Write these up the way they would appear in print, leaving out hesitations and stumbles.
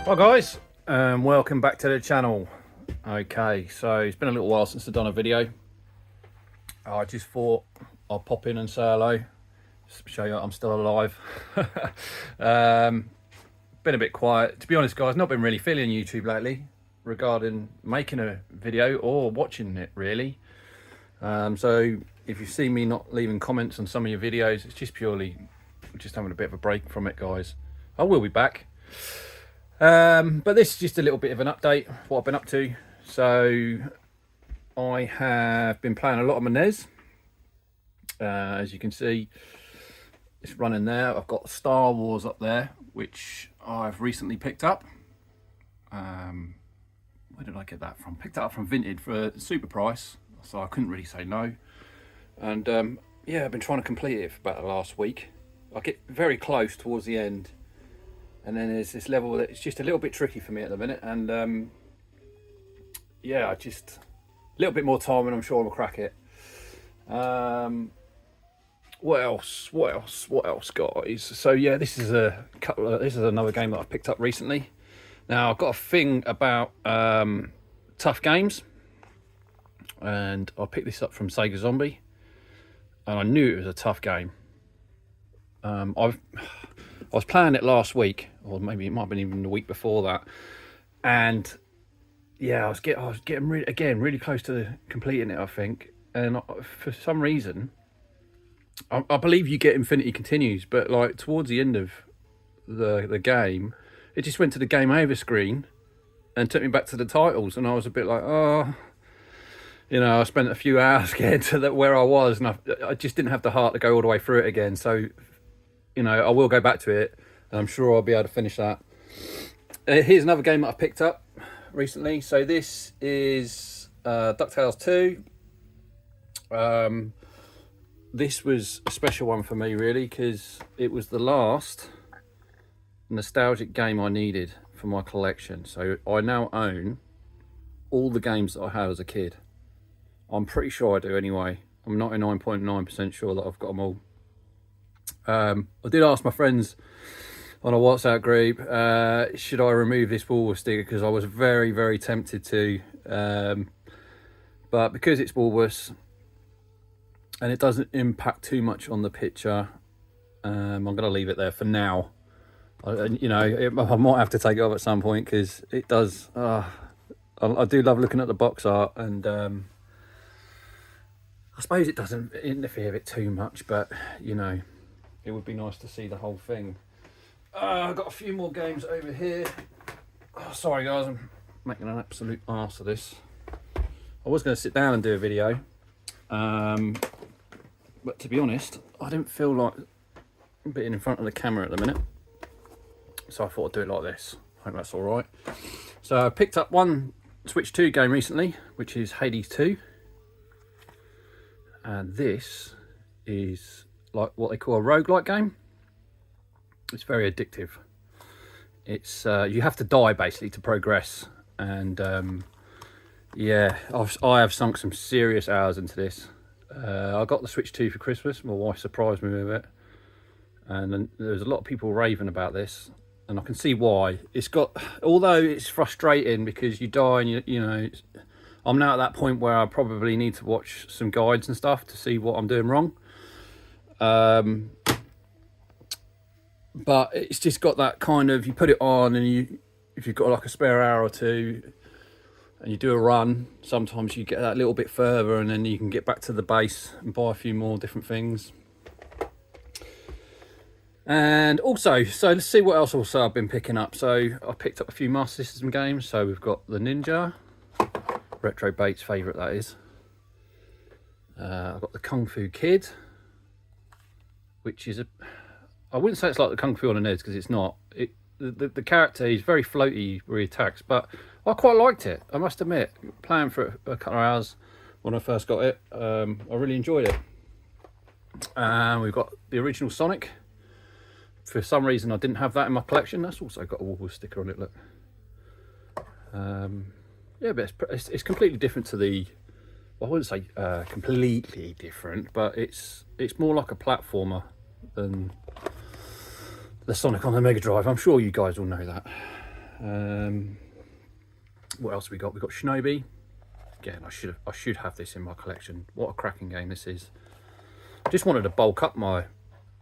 Hi guys, welcome back to the channel. Okay, so it's been a little while since I've done a video. I just thought I'll pop in and say hello, just to show you I'm still alive. Been a bit quiet, to be honest guys. Not been really feeling YouTube lately regarding making a video or watching it really. So if you see me not leaving comments on some of your videos, it's just purely just having a bit of a break from it, guys. I will be back. But this is just a little bit of an update what I've been up to. So I have been playing a lot of my NES. As you can see, it's running there. I've got Star Wars up there, which I've recently picked up. Where did I get that from? Picked it up from Vinted for a super price, so I couldn't really say no. And yeah, I've been trying to complete it for about the last week. I get very close towards the end, and then there's this level that it's just a little bit tricky for me at the minute. And yeah, just a little bit more time and I'm sure I'll crack it. What else, guys? So yeah, this is another game that I've picked up recently. Now I've got a thing about tough games, and I picked this up from Sega Zombie, and I knew it was a tough game. I was playing it last week, or maybe it might have been even the week before that, and yeah, I was getting really close to completing it, I think. And for some reason, I believe you get infinity continues, but like towards the end of the game, it just went to the game over screen and took me back to the titles, and I was a bit like, oh, you know, I spent a few hours getting to where I was, and I just didn't have the heart to go all the way through it again. So, you know, I will go back to it, and I'm sure I'll be able to finish that. Here's another game that I picked up recently. So this is DuckTales 2. This was a special one for me, really, because it was the last nostalgic game I needed for my collection. So I now own all the games that I had as a kid. I'm pretty sure I do anyway. I'm 99.9% sure that I've got them all. I did ask my friends on a WhatsApp group, should I remove this Woolworths sticker, because I was very tempted to, but because it's Woolworths and it doesn't impact too much on the picture, I'm going to leave it there for now. You know, I might have to take it off at some point, because it does, I do love looking at the box art, and I suppose it doesn't interfere with it too much, but you know, it would be nice to see the whole thing. I've got a few more games over here. Oh, sorry guys, I'm making an absolute arse of this. I was going to sit down and do a video, but to be honest, I didn't feel like being in front of the camera at the minute, so I thought I'd do it like this. I hope that's all right. So I picked up one Switch 2 game recently, which is Hades 2, and this is like what they call a roguelike game. It's very addictive. It's you have to die basically to progress, and yeah, I have sunk some serious hours into this. I got the Switch 2 for Christmas. My wife surprised me with it, and then there's a lot of people raving about this, and I can see why. It's got, although it's frustrating because you die and you know, I'm now at that point where I probably need to watch some guides and stuff to see what I'm doing wrong. But it's just got that kind of, you put it on and if you've got like a spare hour or two and you do a run, sometimes you get that little bit further and then you can get back to the base and buy a few more different things. And also, so let's see what else also I've been picking up. So I picked up a few Master System games. So we've got the Ninja, Retro Bates' favourite that is. I've got the Kung Fu Kid, which is I wouldn't say it's like the Kung Fu on the NES, because it's not. The character is very floaty where he attacks, but I quite liked it, I must admit. Playing for a couple of hours when I first got it, I really enjoyed it. We've got the original Sonic. For some reason I didn't have that in my collection. That's also got a Woolworths sticker on it, look. Yeah, but it's completely different to the, well, I wouldn't say completely different, but it's more like a platformer than the Sonic on the Mega Drive. I'm sure you guys all know that. What else we got? We got Shinobi. Again, I should have this in my collection. What a cracking game this is. I just wanted to bulk up my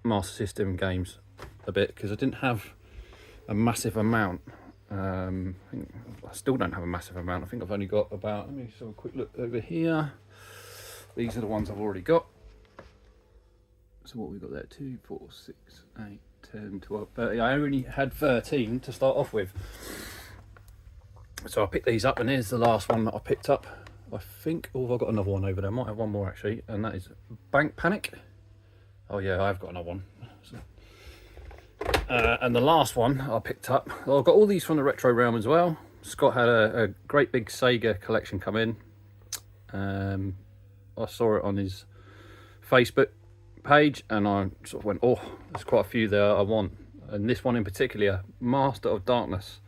Master System games a bit because I didn't have a massive amount. I still don't have a massive amount. I think I've only got about, let me just have a quick look over here. These are the ones I've already got. So what we got there, 2, 4, 6, 8, 10, 12, 30. I only had 13 to start off with. So I picked these up, and here's the last one that I picked up. I think, oh, I've got another one over there. I might have one more actually, and that is Bank Panic. Oh yeah, I've got another one. So, and the last one I picked up, well, I've got all these from the Retro Realm as well. Scott had a great big Sega collection come in. I saw it on his Facebook page, and I sort of went, oh, there's quite a few there I want. And this one in particular, Master of Darkness.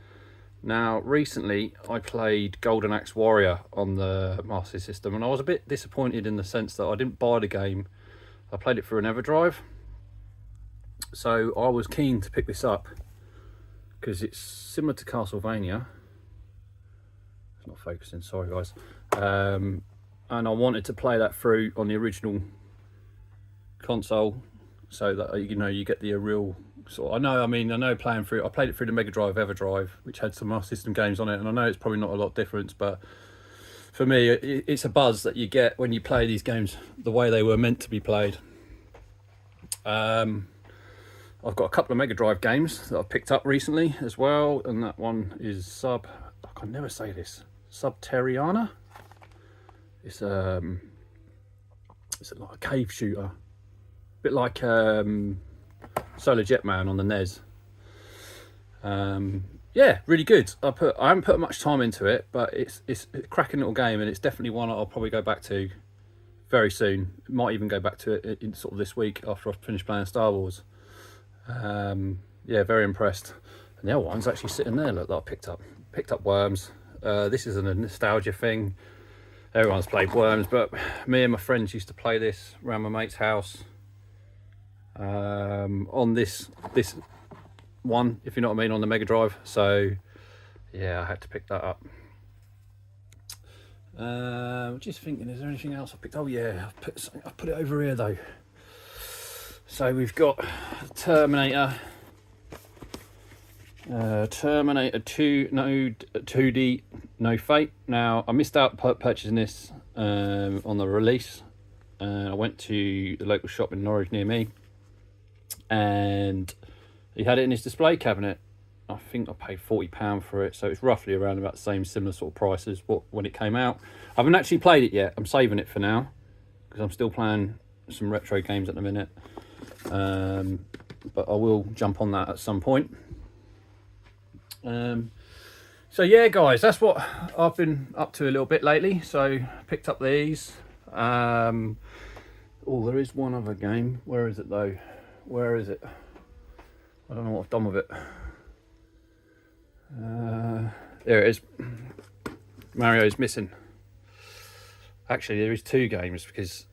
Now, recently I played Golden Axe Warrior on the Master System, and I was a bit disappointed in the sense that I didn't buy the game. I played it through an EverDrive. So I was keen to pick this up because it's similar to Castlevania. It's not focusing, sorry guys. And I wanted to play that through on the original console so that, you know, you get the real sort of, I know playing through, I played it through the Mega Drive EverDrive, which had some Master System games on it, and I know it's probably not a lot different, but for me it's a buzz that you get when you play these games the way they were meant to be played. I've got a couple of Mega Drive games that I've picked up recently as well, and that one is I can never say this, Subterranean. It's like a cave shooter, a bit like Solar Jetman on the NES. Yeah, really good. I haven't put much time into it, but it's a cracking little game, and it's definitely one I'll probably go back to very soon. Might even go back to it in sort of this week after I've finished playing Star Wars. Yeah, very impressed. And the other one's actually sitting there, look, that I picked up Worms. This isn't a nostalgia thing. Everyone's played Worms, but me and my friends used to play this around my mate's house. On this one, if you know what I mean, on the Mega Drive. So yeah, I had to pick that up. Just thinking, is there anything else I picked? Oh yeah, I put it over here though. So we've got Terminator 2, 2D, No Fate. Now I missed out purchasing this on the release. I went to the local shop in Norwich near me, and he had it in his display cabinet. I think I paid £40 for it, so it's roughly around about the same similar sort of price as when it came out. I haven't actually played it yet. I'm saving it for now because I'm still playing some retro games at the minute. But I will jump on that at some point. So yeah guys, that's what I've been up to a little bit lately. So picked up these. Oh, there is one other game. Where is it though? Where is it? I don't know what I've done with it. There it is. Mario's missing. Actually, there is 2 games because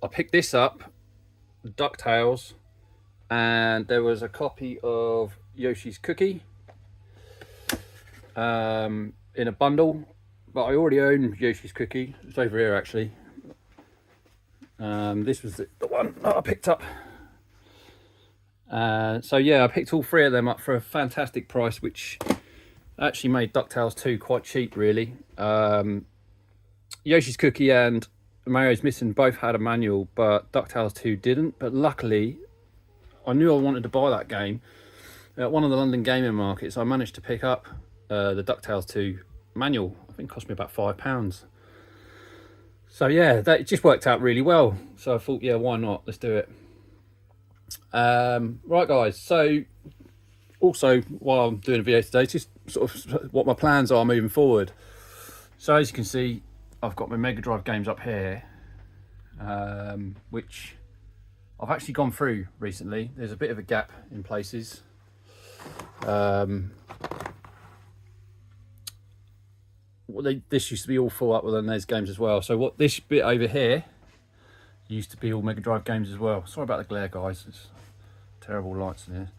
I picked this up, DuckTales, and there was a copy of Yoshi's Cookie in a bundle, but I already own Yoshi's Cookie. It's over here actually. This was the one that I picked up. So yeah, I picked all 3 of them up for a fantastic price, which actually made DuckTales 2 quite cheap really. Yoshi's Cookie and Mario's Missing both had a manual, but DuckTales 2 didn't. But luckily, I knew I wanted to buy that game at one of the London gaming markets. I managed to pick up the DuckTales 2 manual. I think it cost me about £5. So yeah, that just worked out really well. So I thought, yeah, why not? Let's do it. Right guys, so also while I'm doing a video today, just sort of what my plans are moving forward. So as you can see, I've got my Mega Drive games up here, which I've actually gone through recently. There's a bit of a gap in places. This used to be all full up with those games as well. So what this bit over here used to be all Mega Drive games as well. Sorry about the glare guys, it's terrible lights in here.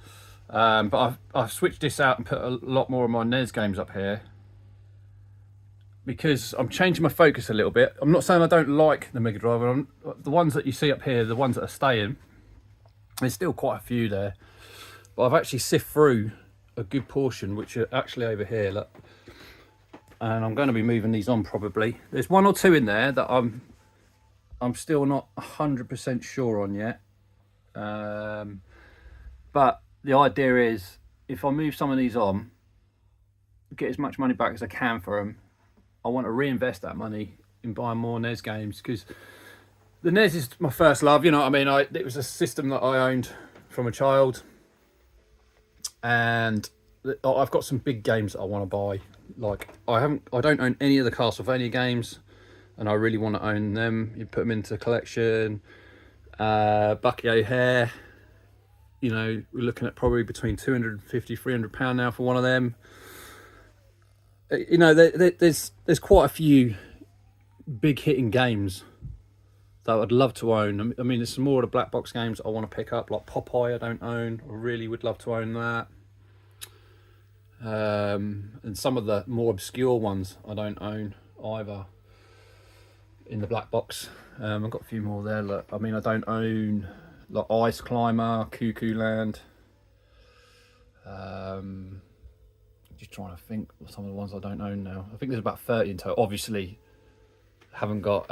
But I've switched this out and put a lot more of my NES games up here because I'm changing my focus a little bit. I'm not saying I don't like the Mega Drive. The ones that you see up here, the ones that are staying, there's still quite a few there. But I've actually sifted through a good portion, which are actually over here. Look. And I'm going to be moving these on probably. There's one or two in there that I'm still not 100% sure on yet. But the idea is, if I move some of these on, get as much money back as I can for them, I want to reinvest that money in buying more NES games, because the NES is my first love, you know what I mean? It was a system that I owned from a child, and I've got some big games that I want to buy. Like I don't own any of the Castlevania games, and I really want to own them. You put them into the collection. Bucky O'Hare, you know, we're looking at probably between £250–300 now for one of them. You know, there's quite a few big hitting games that I'd love to own. I mean, there's some more of the black box games I want to pick up, like Popeye I don't own. I really would love to own that. And some of the more obscure ones I don't own either in the black box. I've got a few more there. Look, I mean, I don't own like Ice Climber, Cuckoo Land. Just trying to think of some of the ones I don't own now. I think there's about 30 in total. Obviously, haven't got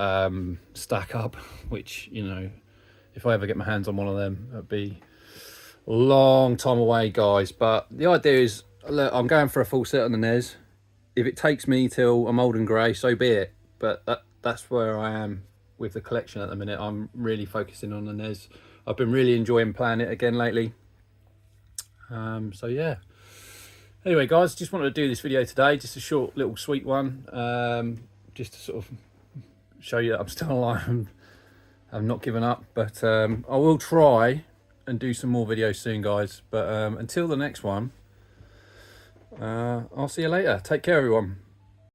Stack Up, which, you know, if I ever get my hands on one of them, that'd be a long time away, guys. But the idea is, look, I'm going for a full set on the NES. If it takes me till I'm old and grey, so be it. But that's where I am with the collection at the minute. I'm really focusing on the NES. I've been really enjoying playing it again lately. So yeah. Anyway, guys, just wanted to do this video today. Just a short little sweet one. Just to sort of show you that I'm still alive. I'm not given up. But I will try and do some more videos soon, guys. But until the next one, I'll see you later. Take care, everyone.